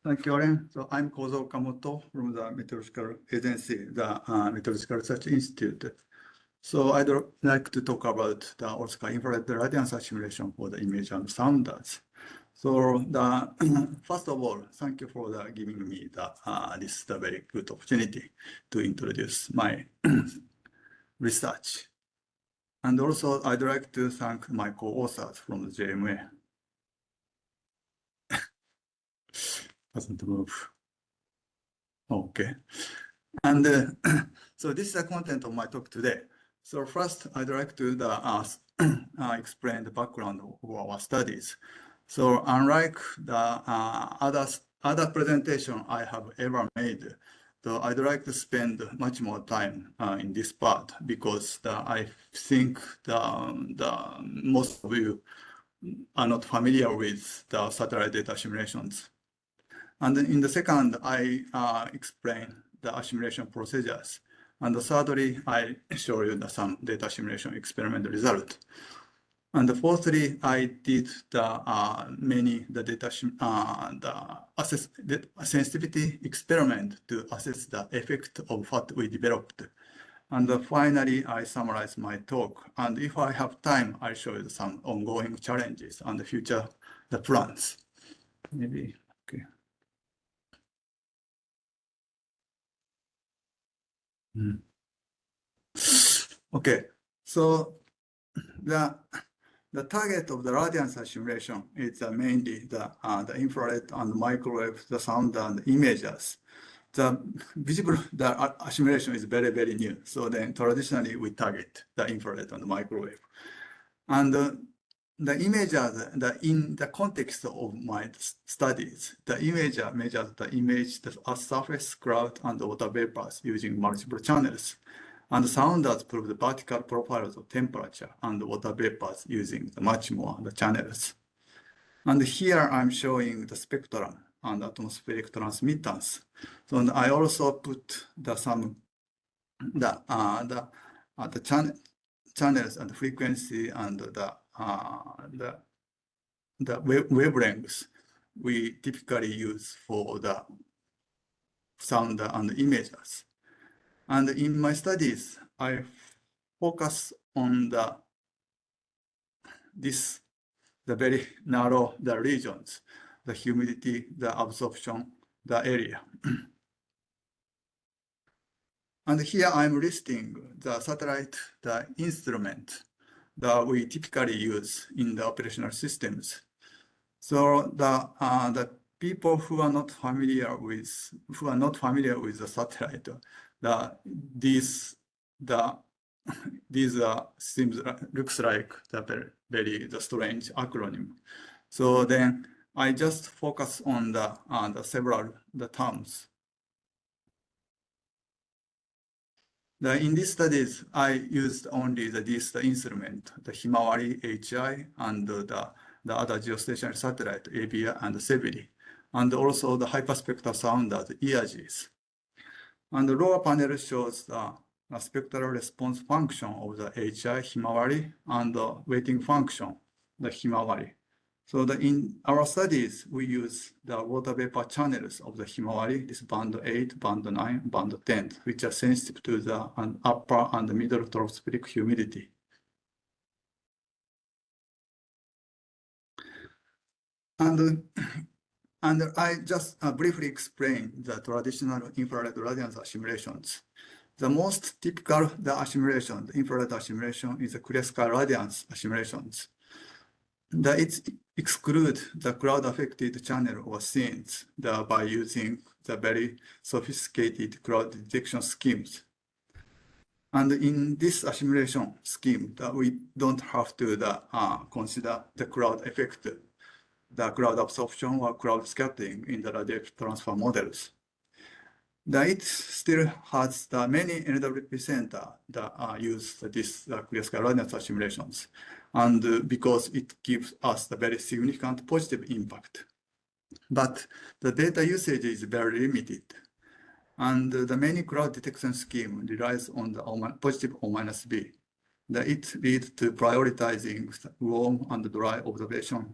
Thank you, Oren. So I'm Kozo Okamoto from the Meteorological Agency, the Meteorological Research Institute. So I'd like to talk about the Oscar infrared radiance assimilation for the image and sounders. So first of all, thank you for giving me this very good opportunity to introduce my research. And also, I'd like to thank my co-authors from the JMA. Doesn't move. Okay. And so this is the content of my talk today. So first, I'd like to explain the background of our studies. So unlike the other presentation I have ever made, so I'd like to spend much more time in this part because I think most of you are not familiar with the satellite data simulations. And in the second, I explain the assimilation procedures. And thirdly, I show you some data simulation experiment result. And fourthly, I did the sensitivity experiment to assess the effect of what we developed. And finally, I summarize my talk. And if I have time, I show you some ongoing challenges and the future plans. Maybe, okay. Okay, so the target of the radiance assimilation is mainly the infrared and microwave, the sound and images. The assimilation is very, very new. So then traditionally we target the infrared and microwave. And the images, in the context of my studies, the imager measures the image, the Earth's surface, cloud, and water vapors using multiple channels. And sounders prove the vertical profiles of temperature and water vapors using much more the channels. And here I'm showing the spectrum and atmospheric transmittance. So I also put some channels and frequency and the wavelengths we typically use for the sound and images. And in my studies, I focus on the very narrow regions, the humidity, the absorption, the area. And here I'm listing the satellite, the instrument that we typically use in the operational systems. So the people who are not familiar with the satellite, these looks like the very strange acronym. So then I just focus on the several terms. In these studies, I used only this instrument, the Himawari HI, and the other geostationary satellite, ABIA and SEBIRI, and also the hyperspectral sounder, the ERGs. And the lower panel shows the spectral response function of the HI Himawari and the weighting function, the Himawari. So in our studies, we use the water vapor channels of the Himawari, this band 8, band 9, band 10, which are sensitive to the upper and middle tropospheric humidity. And I just briefly explain the traditional infrared radiance assimilations. The most typical assimilation, the infrared assimilation, is the clear sky radiance assimilations. It excludes the cloud-affected channel or scenes by using the very sophisticated cloud detection schemes. And in this assimilation scheme, we don't have to consider the cloud effect, the cloud absorption or cloud scattering in the radiative transfer models. It still has many NWP centers that use this clear sky radiance simulations, and because it gives us the very significant positive impact. But the data usage is very limited, and the many cloud detection scheme relies on the positive O minus B. It leads to prioritizing warm and dry observation,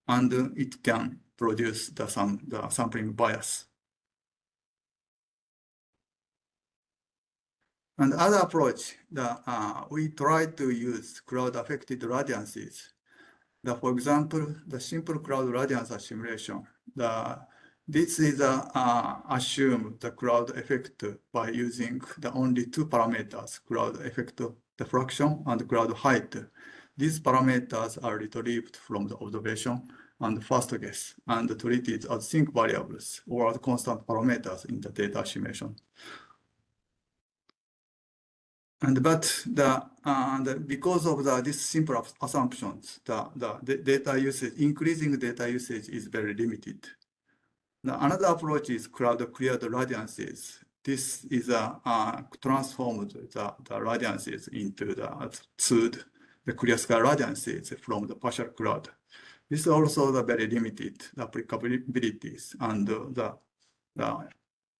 and it can produce the sampling bias. And the other approach, we try to use cloud-affected radiances. For example, the simple cloud radiance assimilation. This is assume the cloud effect by using the only two parameters, cloud effect diffraction and cloud height. These parameters are retrieved from the observation and first guess and treated as sinc variables or as constant parameters in the data assimilation. Because of these simple assumptions, the data usage, increasing data usage is very limited. Another approach is cloud cleared radiances. This is transformed the radiances into the clear sky radiances from the partial cloud. This is also very limited applicabilities, and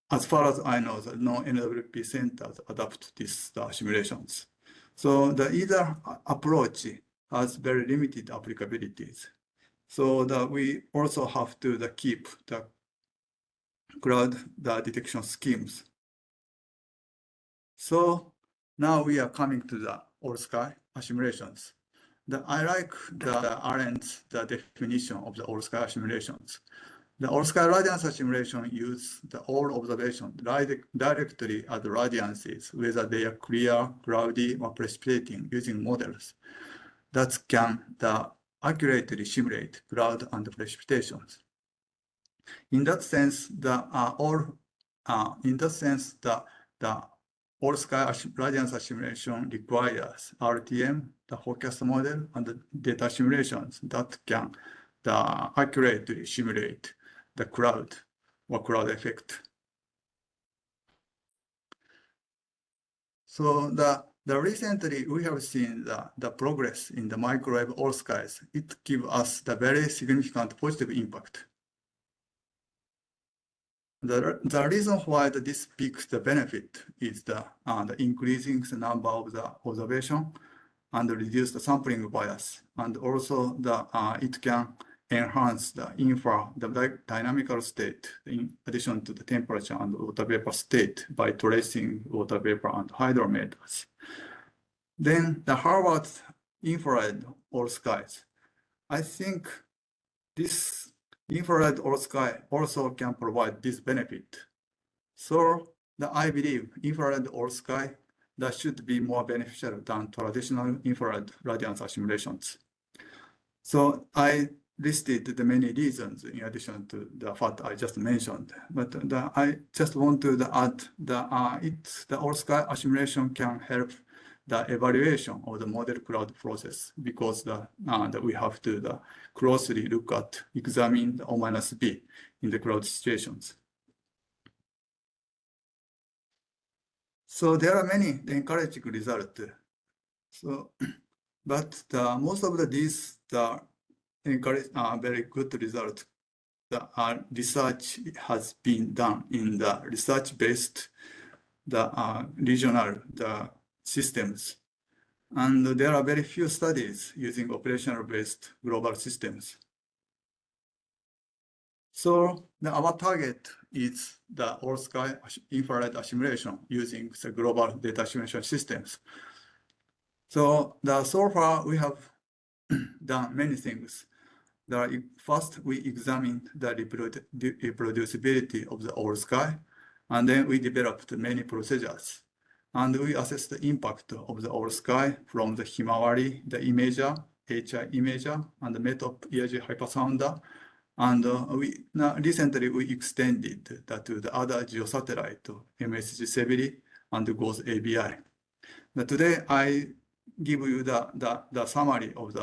as far as I know, no NWP centers adapt these simulations. So either approach has very limited applicabilities. So we also have to keep the cloud detection schemes. So now we are coming to the all sky assimilations. I like Arendt's definition of the all sky assimilations. The all sky radiance assimilation uses the all observation directly at the radiances, whether they are clear, cloudy, or precipitating, using models that can accurately simulate cloud and precipitations. In that sense, the all sky radiance assimilation requires RTM, the forecast model, and the data simulations that can accurately simulate the cloud or cloud effect. So recently we have seen the progress in the microwave all skies. It gives us the very significant positive impact. The reason why this peaks the benefit is the increasing the number of the observation and reduce the sampling bias, and also it can enhance the dynamical state in addition to the temperature and water vapor state by tracing water vapor and hydrometers. Then the Harvard infrared all skies. I think this infrared all sky also can provide this benefit. So I believe infrared all sky that should be more beneficial than traditional infrared radiance assimilations. So I listed the many reasons in addition to the fact I just mentioned, but I just want to add the all sky assimilation can help the evaluation of the model cloud process, because we have to closely examine the O-B in the cloud situations. So there are many encouraging results. So, but most of these encourage very good results. The research has been done in the research-based regional systems, and there are very few studies using operational-based global systems. So our target is the all sky infrared assimilation using the global data assimilation systems. So so far we have done many things. First, we examined the reproducibility of the all sky, and then we developed many procedures. And we assessed the impact of the all sky from the Himawari, the imager, HI imager, and the METOP EIG hypersounder. And recently we extended that to the other geosatellite, MSG Severi and GOES ABI. Now today I give you the summary of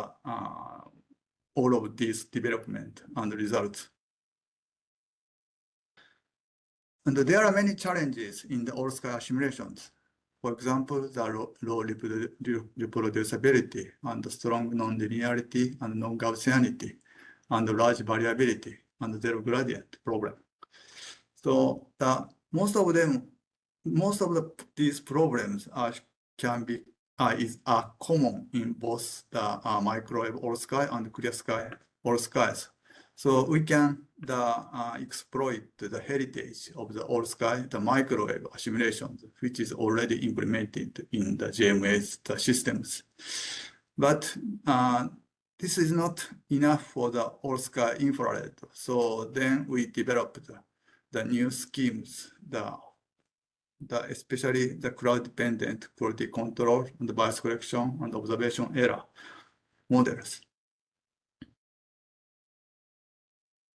all of these development and results. And there are many challenges in the all sky assimilations. For example, the low reproducibility and the strong nonlinearity and non-Gaussianity and the large variability and zero gradient problem. So most of these problems are common in both the microwave all sky and clear sky all skies. So we can exploit the heritage of the all sky, the microwave assimilations, which is already implemented in the GMS systems. But this is not enough for the all sky infrared. So then we developed the new schemes, especially the cloud-dependent quality control and the bias correction and observation error models.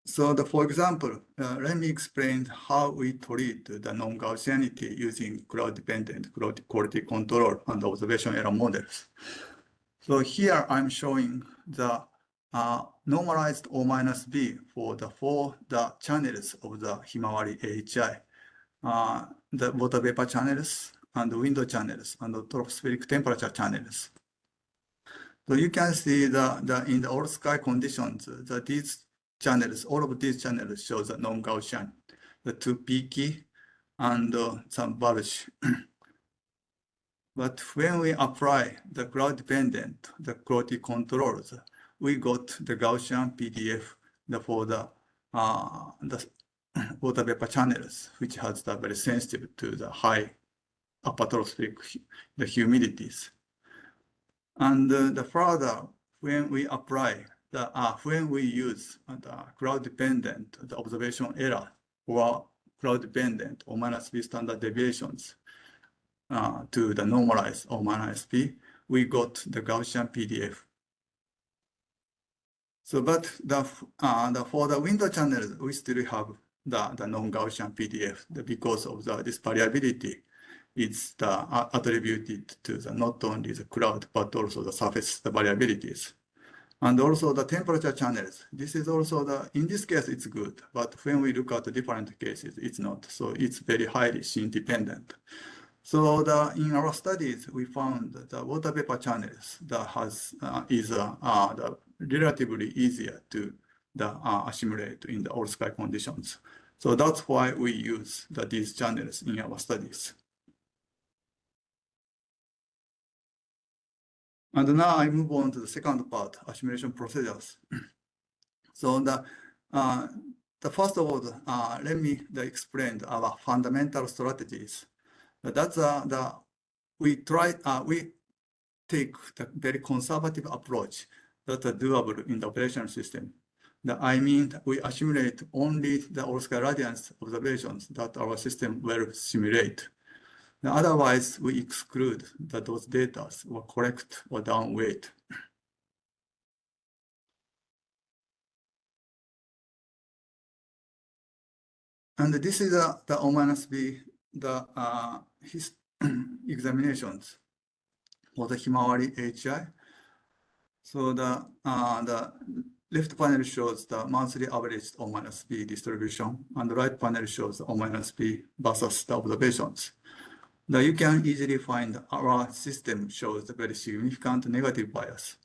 So for example, let me explain how we treat the non-Gaussianity using cloud-dependent quality control and observation error models. So here I'm showing the normalized O minus B for the channels of the Himawari AHI, the water vapor channels and the window channels and the tropospheric temperature channels. So you can see in the all sky conditions that these channels, all of these channels show the non-Gaussian, the two peaky and some bulge. But when we apply the cloud-dependent, the quality controls, we got the Gaussian PDF for the water vapor channels, which has the very sensitive to the high upper tropospheric the humidities. And the further, when we apply when we use the cloud-dependent the observation error or cloud-dependent O minus B standard deviations to the normalized O minus B, we got the Gaussian PDF. So, but for the window channels, we still have the non-Gaussian PDF because of this variability. It's attributed to not only the cloud, but also the surface, the variabilities. And also the temperature channels. This is also in this case, it's good, but when we look at the different cases, it's not. So it's very highly scene dependent. So in our studies, we found that the water vapor channels is relatively easier to assimilate in the all sky conditions. So that's why we use these channels in our studies. And now I move on to the second part, assimilation procedures. So first of all, let me explain our fundamental strategies. That's we take the very conservative approach that's doable in the operational system. I mean, we assimilate only the all sky radiance observations that our system will simulate. Otherwise, we exclude those data or correct or downweight. And this is the O minus B, his examinations for the Himawari AHI. So the left panel shows the monthly average O minus B distribution, and the right panel shows the O minus B versus the observations. Now you can easily find our system shows the very significant negative bias.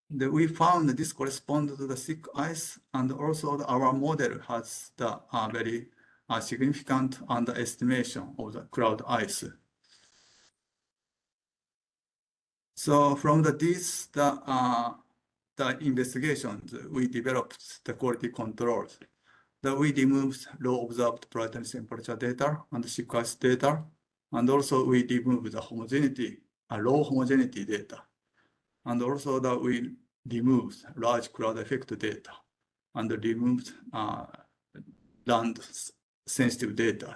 We found that this corresponds to the thick ice, and also our model has the very significant underestimation of the cloud ice. So from these investigations, we developed the quality controls. We removed low observed brightness temperature data and sequence data, and also we removed the homogeneity, low homogeneity data, and also we removed large cloud effect data, and removed land sensitive data.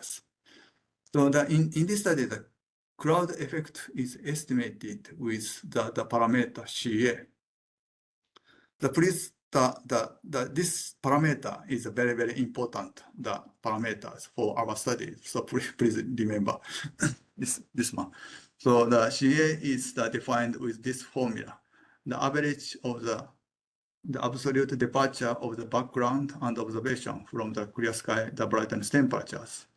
So in this study, the cloud effect is estimated with the parameter CA. This parameter is a very, very important parameters for our study. So please remember this one. So the CA is defined with this formula. The average of the absolute departure of the background and observation from the clear sky, the brightness temperatures.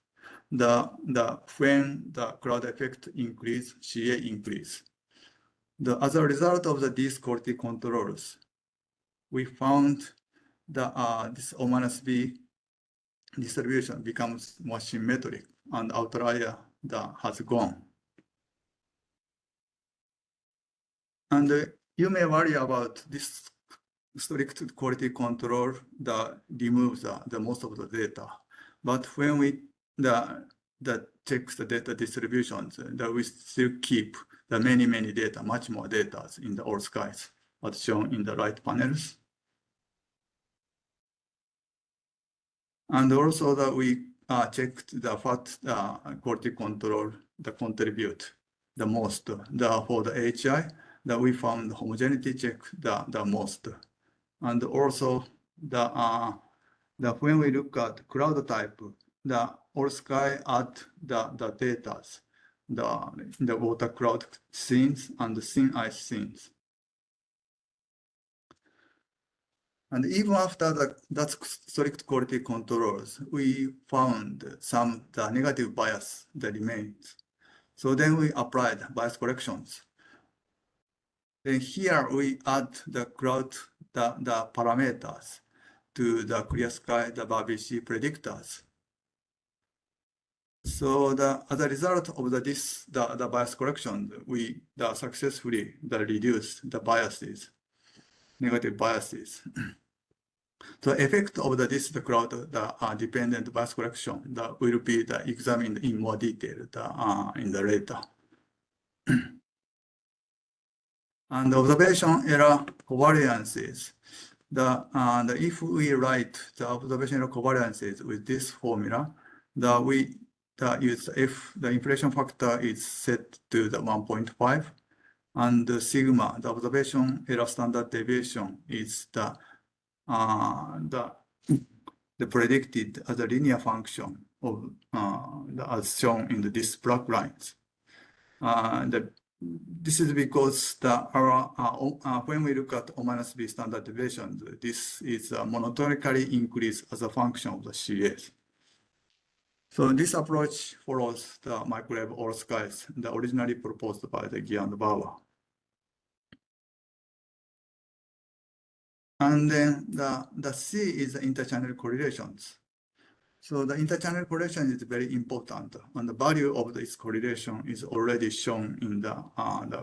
When the cloud effect increase, CA increase. As a result of these quality controls, we found this O minus B distribution becomes more symmetric, and outlier has gone. And you may worry about this strict quality control that removes the most of the data. But when we checks the data distributions, that we still keep the many data, much more data in the all skies, as shown in the right panels. And also that we checked the what quality control that contribute the most for the HI, that we found homogeneity check the most. And also when we look at cloud type, the all sky add the data, the water cloud scenes and the thin ice scenes. And even after that strict quality controls, we found the negative bias that remains. So then we applied bias corrections. Then here we add the cloud, the parameters to the clear sky, the BBC predictors. So as a result of the bias correction, we successfully reduced the biases, negative biases. The effect of the cloud, the dependent bias correction, that will be examined in more detail in the later. And observation error covariances. If we write the observation error covariances with this formula, if the inflation factor is set to the 1.5, and the sigma, the observation error standard deviation, is the predicted as a linear function of as shown in this black lines. This is because when we look at O minus B standard deviation, this is monotonically increased as a function of the CAs. So this approach follows the microwave all skies, originally proposed by the Guy and Bauer. And then the C is the interchannel correlations. So the interchannel correlation is very important, and the value of this correlation is already shown in the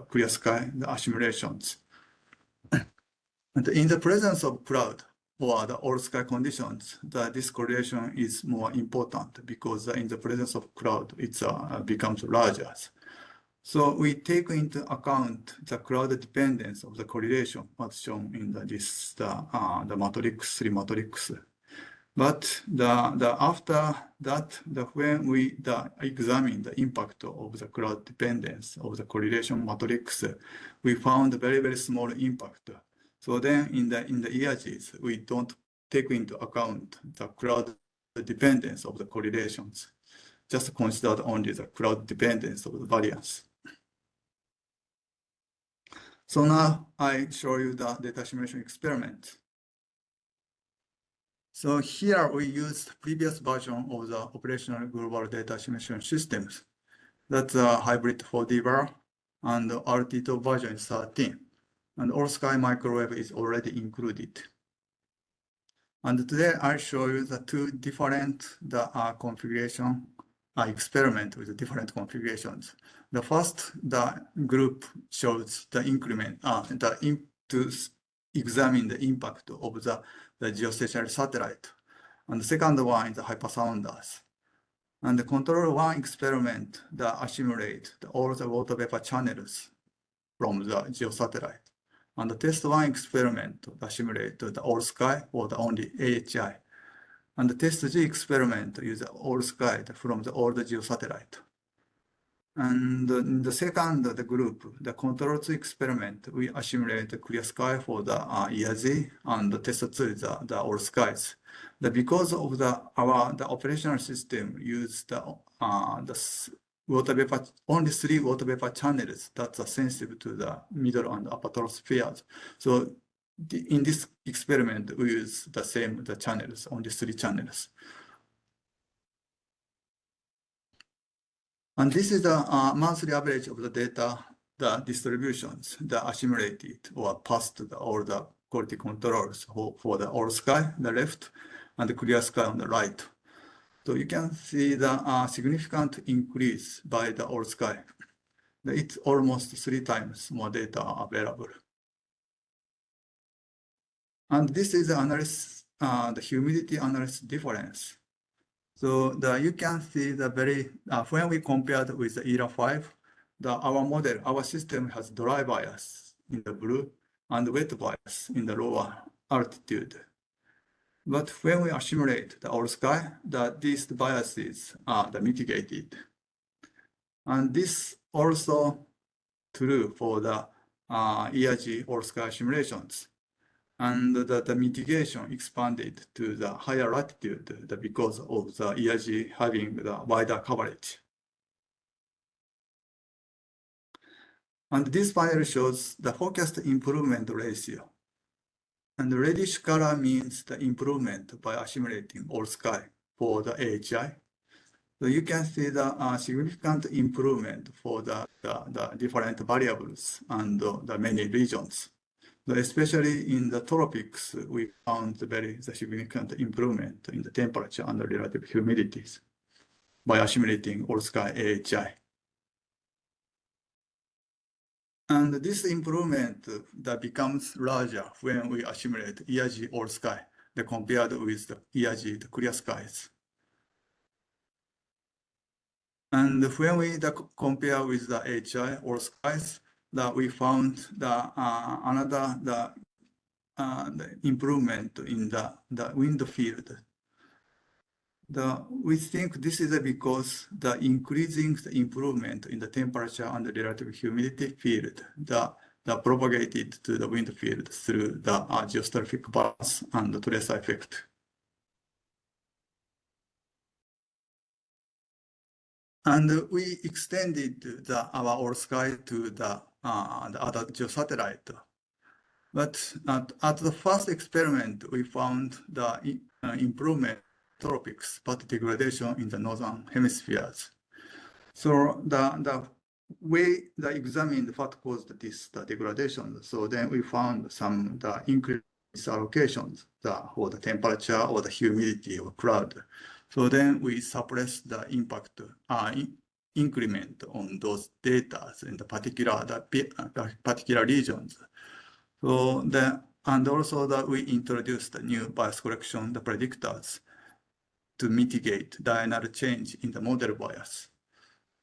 clear sky, the assimilations. And in the presence of cloud or the all sky conditions, this correlation is more important because in the presence of cloud, it becomes larger. So we take into account the cloud dependence of the correlation as shown in the matrix, 3 matrix. But after that, when we examine the impact of the cloud dependence of the correlation matrix, we found a very small impact. So then in the ERGs, we don't take into account the cloud dependence of the correlations, just consider only the cloud dependence of the variance. So now I show you the data simulation experiment. So here we used previous version of the operational global data simulation systems. That's a hybrid 4D bar, and the RT2 version is 13. And all sky microwave is already included. And today I show you the two different configuration experiment with the different configurations. The first, the group shows the increment, to examine the impact of the geostationary satellite. And the second one is the hypersounders. And the control one experiment that assimilate all the water vapor channels from the geosatellite. And the test one experiment that simulate the all sky or the only AHI. And the test G experiment use all sky from the all the geosatellite. And in the second group, the control 2 experiment, we assimilate the clear sky for the ERZ, and the test 2 the all skies. Because of the operational system use the water vapor, only 3 water vapor channels that are sensitive to the middle and upper tropospheres. So in this experiment, we use the same channels, only 3 channels. And this is the monthly average of the data, the distributions, the assimilated or passed all the quality controls for the all sky, the left, and the clear sky on the right. So you can see the significant increase by the all sky. It's almost 3 times more data available. And this is the analysis, the humidity analysis difference. So you can see the very, when we compared with the ERA 5, our model, our system has dry bias in the blue and wet bias in the lower altitude. But when we assimilate the all sky, these biases are mitigated. And this also true for the ERG all sky simulations. And the mitigation expanded to the higher latitude because of the ERG having the wider coverage. And this panel shows the forecast improvement ratio. And the reddish color means the improvement by assimilating all sky for the AHI. So you can see the significant improvement for the different variables and the many regions. So especially in the tropics, we found the significant improvement in the temperature and the relative humidities by assimilating all sky AHI. And this improvement that becomes larger when we assimilate ERG all sky compared with the ERG the clear skies. And when we compare with the AHI all skies, we found another the improvement in the wind field. We think this is because the increasing the improvement in the temperature and the relative humidity field that propagated to the wind field through the geostrophic balance and the tracer effect. And we extended our all sky to the other geosatellite. But at the first experiment, we found the improvement in tropics, but degradation in the northern hemispheres. So the way that examined what caused this degradation. So then we found some increased allocations for the temperature or the humidity or cloud. So then we suppress the impact increment on those data in the particular regions. So and also that we introduced the new bias correction, the predictors, to mitigate diurnal change in the model bias.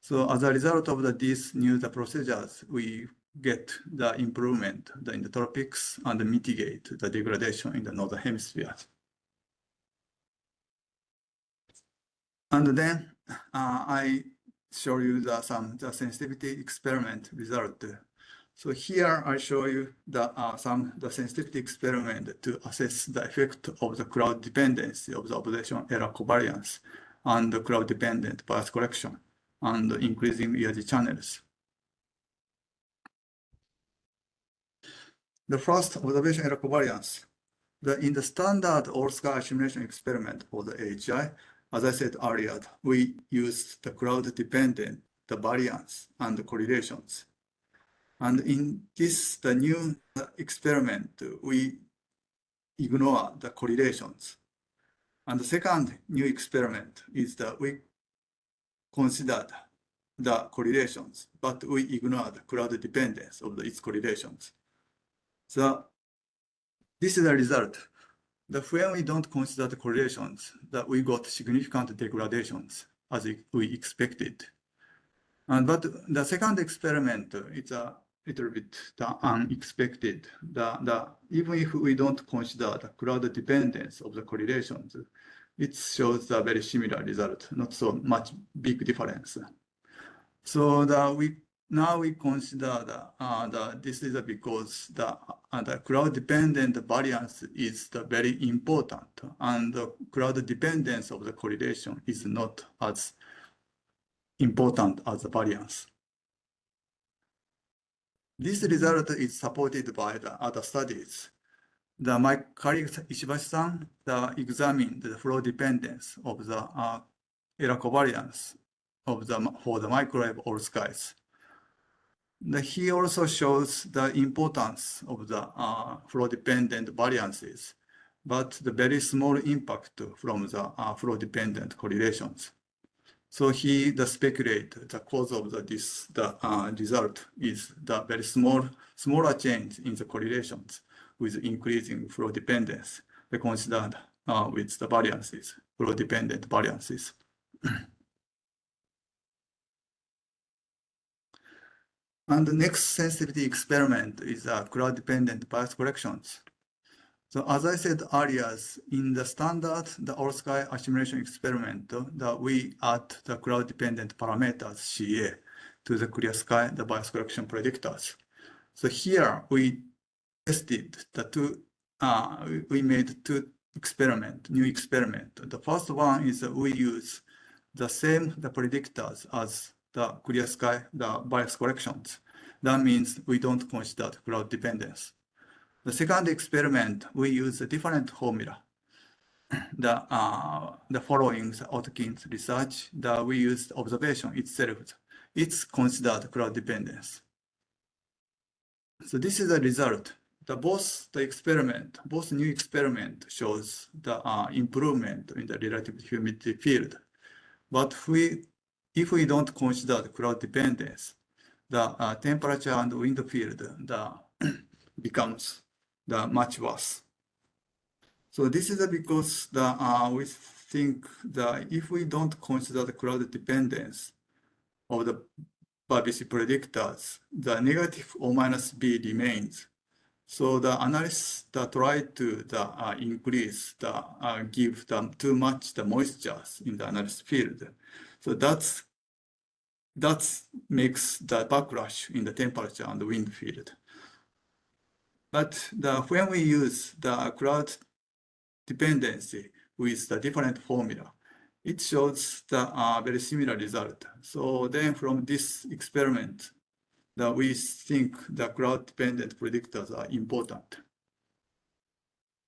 So as a result of these new procedures, we get the improvement in the tropics and mitigate the degradation in the northern hemisphere. And then I show you some sensitivity experiment result. So here I show you some sensitivity experiment to assess the effect of the cloud dependency of the observation error covariance and the cloud dependent bias correction and increasing ERG channels. The first observation error covariance. In the standard all-sky simulation experiment for the AHI, as I said earlier, we used the cloud dependent, the variance and the correlations. And in the new experiment, we ignore the correlations. And the second new experiment is that we considered the correlations, but we ignore the cloud dependence of its correlations. So this is the result. When we don't consider the correlations, we got significant degradations as we expected. But the second experiment, it's a little bit unexpected. Even if we don't consider the cloud dependence of the correlations, it shows a very similar result, not so much big difference. So now we consider this is because the cloud dependent variance is very important, and the cloud dependence of the correlation is not as important as the variance. This result is supported by the other studies. My colleague Ishibashi-san examined the flow dependence of the error covariance for the microwave all skies. He also shows the importance of the flow-dependent variances, but the very small impact from the flow-dependent correlations. So he speculates the cause of the result is the very smaller change in the correlations with increasing flow dependence, they considered with the variances, flow dependent variances. And the next sensitivity experiment is crowd dependent bias corrections. So as I said earlier, in the standard, the all-sky assimilation experiment, that we add the crowd-dependent parameters CA to the clear sky, the bias correction predictors. So here we tested the two, we made two new experiment. The first one is that we use the predictors as the clear sky, the bias corrections. That means we don't consider crowd dependence. The second experiment, we use a different formula. The following the Atkins research, that we use observation itself. It's considered crowd dependence. So this is the result. Both new experiment shows the improvement in the relative humidity field. But if we don't consider the crowd dependence, the temperature and wind field becomes much worse. So this is because we think that if we don't consider the crowd dependence of the BABC predictors, the negative O minus B remains. So the analysts that try to increase give them too much the moisture in the analysis field. So that makes the backlash in the temperature and the wind field. But when we use the crowd dependency with the different formula, it shows the very similar result. So then from this experiment, that we think the crowd-dependent predictors are important.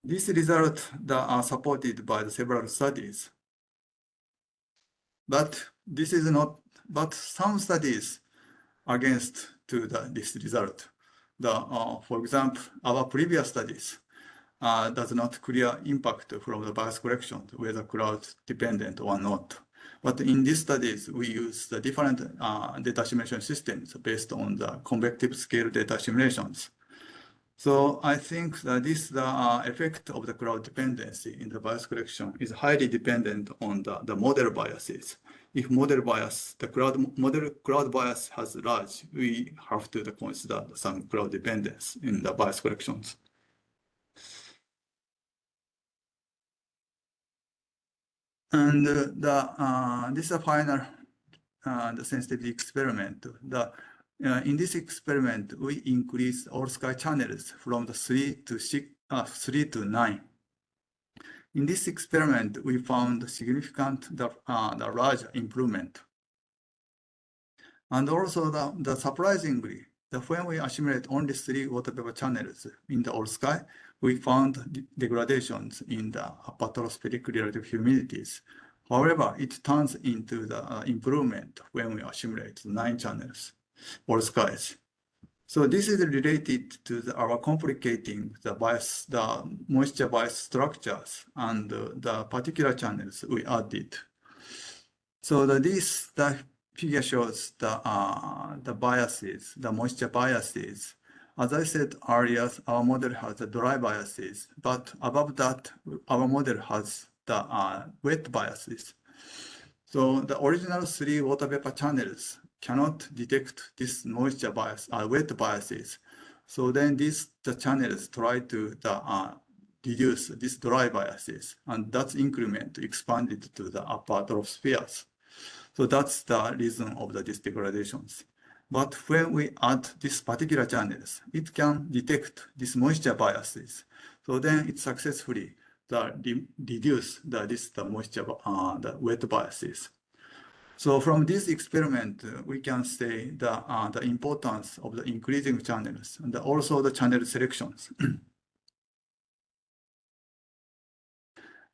These results are supported by several studies. But some studies against this result. For example, our previous studies does not clear impact from the bias correction, whether crowd dependent or not. But in these studies, we use the different data simulation systems based on the convective scale data simulations. So I think that the effect of the crowd dependency in the bias correction is highly dependent on the model biases. If model crowd bias has large, we have to consider some crowd dependence in the bias corrections. And this is a final the sensitivity experiment. In this experiment, we increased all sky channels from the 3 to 9. In this experiment, we found significant the large improvement. And also surprisingly, when we assimilate only 3 water vapor channels in the all sky, we found degradations in the upper tropospheric relative humidities. However, it turns into the improvement when we assimilate 9 channels, all skies. So this is related to our complicating the moisture bias structures and the particular channels we added. So the figure shows the biases, the moisture biases. As I said earlier, our model has the dry biases, but above that, our model has the wet biases. So the original 3 water vapor channels cannot detect this moisture bias, wet biases. So then the channels try to reduce these dry biases, and that increment expanded to the upper tropospheres. So that's the reason of these degradations. But when we add these particular channels, it can detect these moisture biases. So then it successfully reduce the moisture, the wet biases. So from this experiment, we can say the importance of the increasing channels and also the channel selections.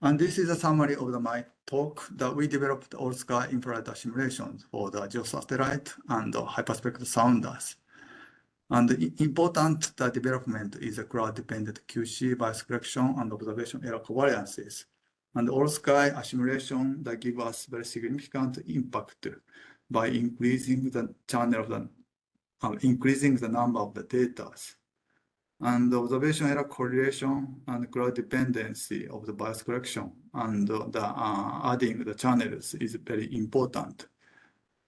And this is a summary of my talk that we developed all sky infrared simulations for the geosatellite and hyperspectral sounders. And the important development is a crowd-dependent QC bias correction and observation error covariances. And all sky assimilation that give us very significant impact by increasing the channel of increasing the number of the data. And the observation error correlation and cloud dependency of the bias correction and the adding the channels is very important.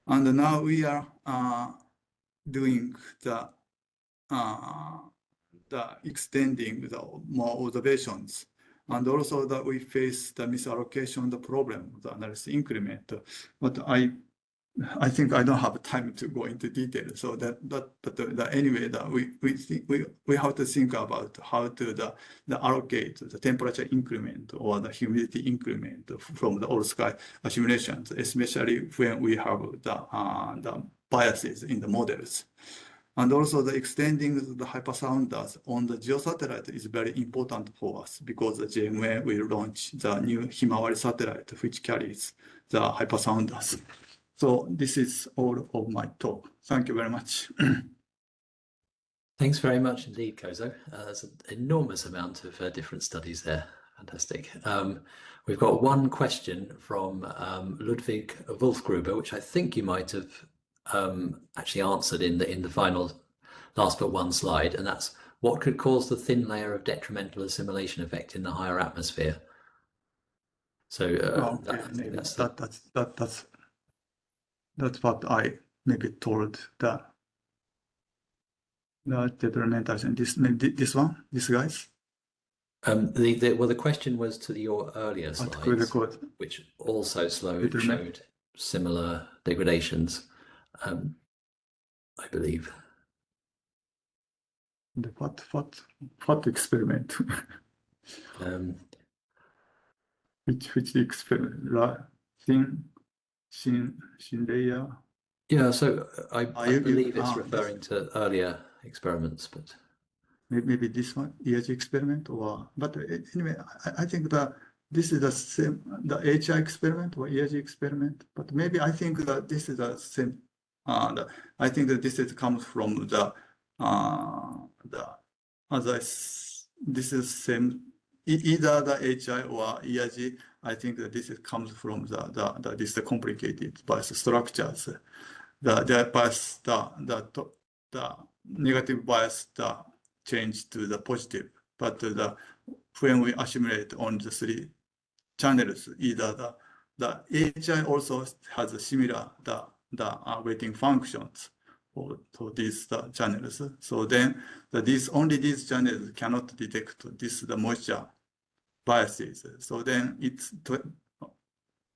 And now we are doing the extending the more observations, and also that we face the misallocation, the problem, the analysis increment. But I think I don't have time to go into detail. So anyway, that we have to think about how to allocate the temperature increment or the humidity increment from the all sky simulations, especially when we have the biases in the models. And also the extending the hypersounders on the geosatellite is very important for us because the JMA will launch the new Himawari satellite, which carries the hypersounders. So this is all of my talk. Thank you very much. Thanks very much indeed, Kozo. There's an enormous amount of different studies there. Fantastic. We've got one question from Ludwig Wolfgruber, which I think you might have actually answered in the final last but one slide, and that's what could cause the thin layer of detrimental assimilation effect in the higher atmosphere? So that's what I maybe told the detrimental. This one, these guys. The question was to your earlier slides, which also showed similar degradations, I believe. The what experiment? Which experiment? Thin layer. Yeah, so I believe it's referring to earlier experiments, but maybe this one, ERG experiment, but anyway, I think that this is the same, the HI experiment or ERG experiment, but maybe I think that this is the same. I think that this comes from this is same, either the HI or ERG. I think that this comes from this complicated bias structures. The bias, the negative bias, change to the positive, but when we assimilate on the three channels, either the HI also has a similar weighting functions for these channels. So then only these channels cannot detect the moisture biases. So then it's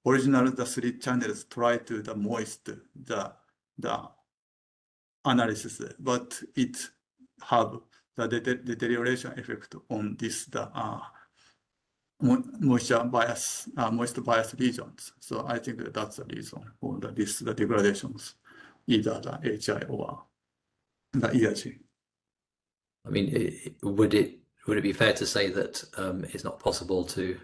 original the three channels try to moist the analysis, but it have the deterioration effect on this moist bias regions. So I think that's the reason for the degradations, either the HI or the ERG. I mean, would it be fair to say that it's not possible to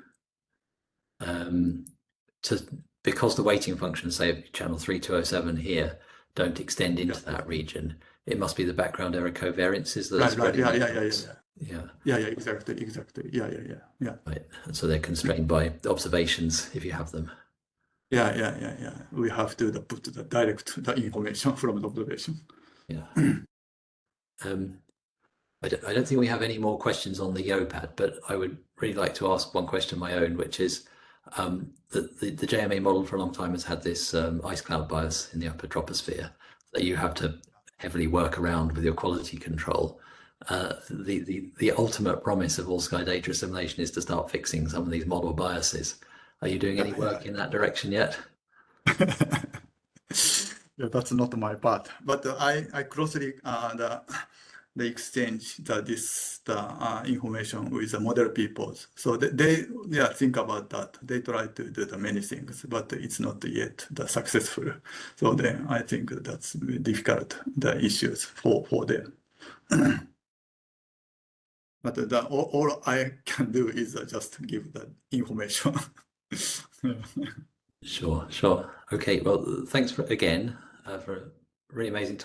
because the weighting functions, say of channel 3207 here, don't extend into that region, it must be the background error covariances that are spreading. Yeah, exactly. Yeah. Right, and so they're constrained by observations if you have them. Yeah. We have to put the direct information from the observation. Yeah. I don't think we have any more questions on the YOPAD, but I would really like to ask one question of my own, which is the JMA model for a long time has had this ice cloud bias in the upper troposphere that you have to heavily work around with your quality control. The ultimate promise of all sky data assimilation is to start fixing some of these model biases. Are you doing any work in that direction yet? Yeah, that's not my part, but I closely they exchange the information with the model people. So they think about that. They try to do the many things, but it's not yet successful. So then I think that's difficult, the issues for them. But all I can do is just give the information. Sure. Okay, well, thanks again for a really amazing talk.